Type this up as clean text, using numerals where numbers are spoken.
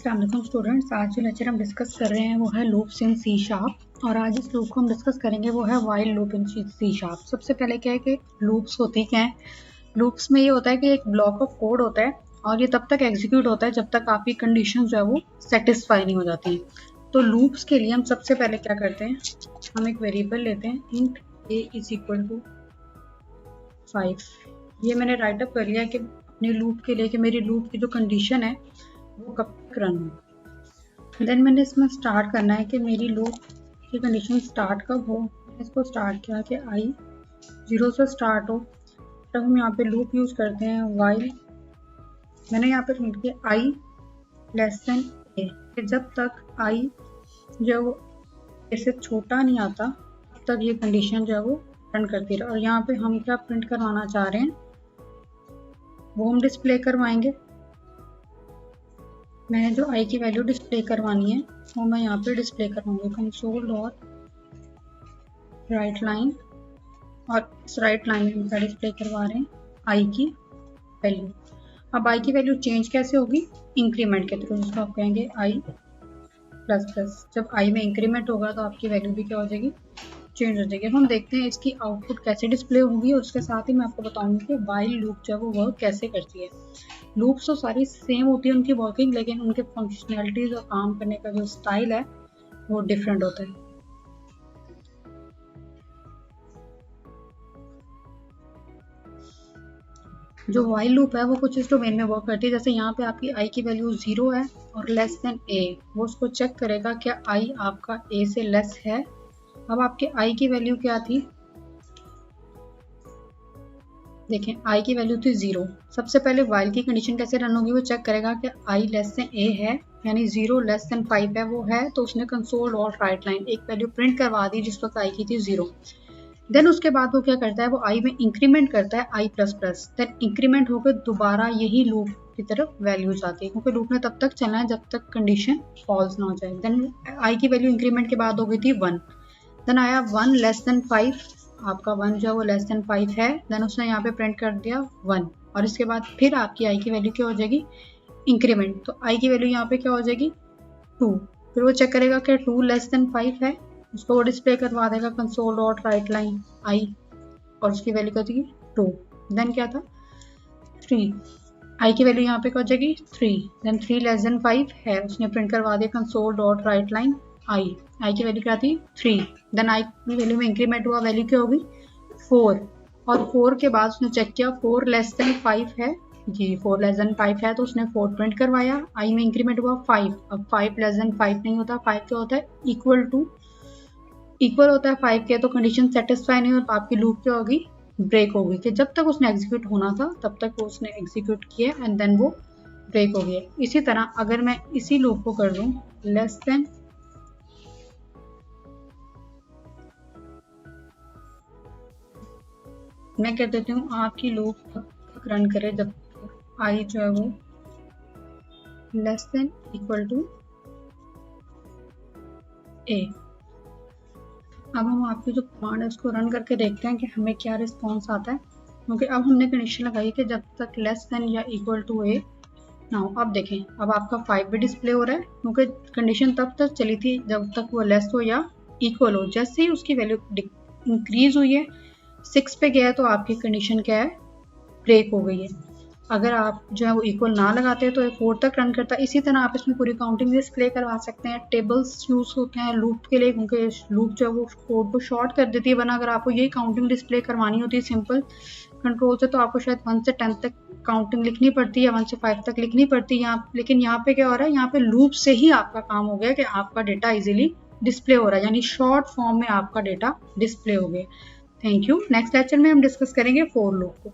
अस्सलाम वालेकुम स्टूडेंट्स। आज जो लेक्चर हम डिस्कस कर रहे हैं वो है लूप्स इन सी शार्प और आज इस लूप को हम डिस्कस करेंगे वो है while loop in C sharp. सबसे पहले क्या है कि लूप्स होती क्या है। लूप्स में ये होता है कि एक ब्लॉक ऑफ कोड होता है और ये तब तक एग्जीक्यूट होता है जब तक आपकी कंडीशन जो है वो सेटिस्फाई नहीं हो जाती। तो लूप्स के लिए हम सबसे पहले क्या करते हैं, हम एक वेरिएबल लेते हैं int a is equal to 5। ये मैंने राइटअप कर लिया कि अपने लूप के लिए कि मेरी लूप की जो कंडीशन है वो कब तक रन हो। देन मैंने इसमें स्टार्ट करना है कि मेरी लूप की कंडीशन स्टार्ट कब हो। इसको स्टार्ट किया कि i 0 से स्टार्ट हो। तब हम यहाँ पे लूप यूज़ करते हैं वाइल। मैंने यहाँ पे लिख दिया i लेस देन a, कि जब तक i जो वो a से छोटा नहीं आता तब तक ये कंडीशन जो है वो रन करती रहे। और यहाँ पे हम क्या प्रिंट करवाना चाह रहे हैं वो हम डिस्प्ले करवाएंगे। मैंने जो i की वैल्यू डिस्प्ले करवानी है वो मैं यहाँ पे डिस्प्ले करवाऊंगी कंसोल डॉट राइट लाइन, और इस राइट लाइन में हम क्या डिस्प्ले करवा रहे हैं i की वैल्यू। अब i की वैल्यू चेंज कैसे होगी, इंक्रीमेंट के थ्रू, जिसको आप कहेंगे i प्लस प्लस। जब i में इंक्रीमेंट होगा तो आपकी वैल्यू भी क्या हो जाएगी, चेंज हो जाएगी। अब हम देखते हैं इसकी आउटपुट कैसे डिस्प्ले होगी और उसके साथ ही मैं आपको बताऊंगी कि वाइल लूप जो है वो वर्क कैसे करती है। लूप्स तो सारी सेम होती है उनकी वर्किंग, लेकिन उनके फंक्शनैलिटीज और काम करने का जो स्टाइल है वो डिफरेंट होता है। जो वाइल लूप है वो कुछ इस डोमेन में वर्क करती है। जैसे यहाँ पे आपकी i की वैल्यू 0 है और लेस देन a, वो उसको चेक करेगा क्या i आपका a से लेस है। अब आपके i की वैल्यू क्या थी, देखें i की वैल्यू थी 0। सबसे पहले वाइल की कंडीशन कैसे रन होगी, वो चेक करेगा कि i लेस देन a है, यानी 0 लेस देन 5 है, वो है तो उसने कंसोल डॉट राइट लाइन एक वैल्यू प्रिंट करवा दी जिस वक्त i की थी 0। देन उसके बाद वो क्या करता है, वो i में इंक्रीमेंट करता है i plus plus. Then increment होकर दोबारा यही लूप की तरफ वैल्यूज आती है, क्योंकि लूप ने तब तक चलना है जब तक कंडीशन फॉल्स ना हो जाए। देन i की वैल्यू इंक्रीमेंट के बाद हो गई थी 1। देन आया 1 लेस देन 5, आपका 1 जो है वो लेस देन 5 है। देन उसने यहाँ पे प्रिंट कर दिया 1, और इसके बाद फिर आपकी i की वैल्यू क्या हो जाएगी, इंक्रीमेंट। तो i की वैल्यू यहाँ पे क्या हो जाएगी 2। फिर वो चेक करेगा कि 2 लेस देन 5 है, उसको वो डिस्प्ले करवा देगा console dot write line i, और उसकी वैल्यू क्या हो जाएगी 2। देन क्या था 3, i की वैल्यू यहाँ पे क्या हो जाएगी 3। देन 3 लेस देन 5 है, उसने प्रिंट करवा दिया console dot write line i की वैल्यू क्या थी 3। देन i की वैल्यू में इंक्रीमेंट हुआ, वैल्यू क्या होगी 4, और 4 के बाद उसने चेक किया 4 लेस देन 5 है जी, 4 लेस देन 5 है तो उसने 4 प्रिंट करवाया। i में इंक्रीमेंट हुआ 5। अब 5 लेस देन 5 नहीं होता, 5 क्या होता है इक्वल होता है 5 के, तो कंडीशन सेटिस्फाई नहीं हो तो आपकी लूप क्या होगी, ब्रेक होगी। कि जब तक उसने एग्जीक्यूट होना था तब तक वो उसने एग्जीक्यूट किया एंड देन वो ब्रेक हो गया। इसी तरह अगर मैं इसी लूप को कर दूं लेस देन, मैं कह देती हूँ आपकी लूप तक रन करे जब तक i जो है वो less than equal to a। अब हम आपकी जो कमांड है उसको रन करके देखते हैं कि हमें क्या रिस्पॉन्स आता है, क्योंकि अब हमने कंडीशन लगाई कि जब तक लेस देन या इक्वल टू a ना हो। अब देखें अब आपका 5 भी डिस्प्ले हो रहा है, क्योंकि कंडीशन तब तक चली थी जब तक वो लेस हो या इक्वल हो। जैसे ही उसकी वैल्यू इंक्रीज हुई है 6 पे गया है तो आपकी कंडीशन क्या है, ब्रेक हो गई है। अगर आप जो है वो इक्वल ना लगाते हैं तो 4 तक रन करता है। इसी तरह आप इसमें पूरी काउंटिंग डिस्प्ले करवा सकते हैं। टेबल्स यूज होते हैं लूप के लिए, क्योंकि लूप जो है वो कोड को शॉर्ट कर देती है, वरना अगर आपको यही काउंटिंग डिस्प्ले करवानी होती है सिंपल कंट्रोल से तो आपको शायद 1 से 10 तक काउंटिंग लिखनी पड़ती है, 1 से 5 तक लिखनी पड़ती है यहाँ। लेकिन यहाँ पे क्या हो रहा है, यहाँ पे लूप से ही आपका काम हो गया कि आपका डेटा इजीली डिस्प्ले हो रहा है, यानी शॉर्ट फॉर्म में आपका डेटा डिस्प्ले हो गया। Thank you. नेक्स्ट लेक्चर में हम डिस्कस करेंगे फॉर लूप को।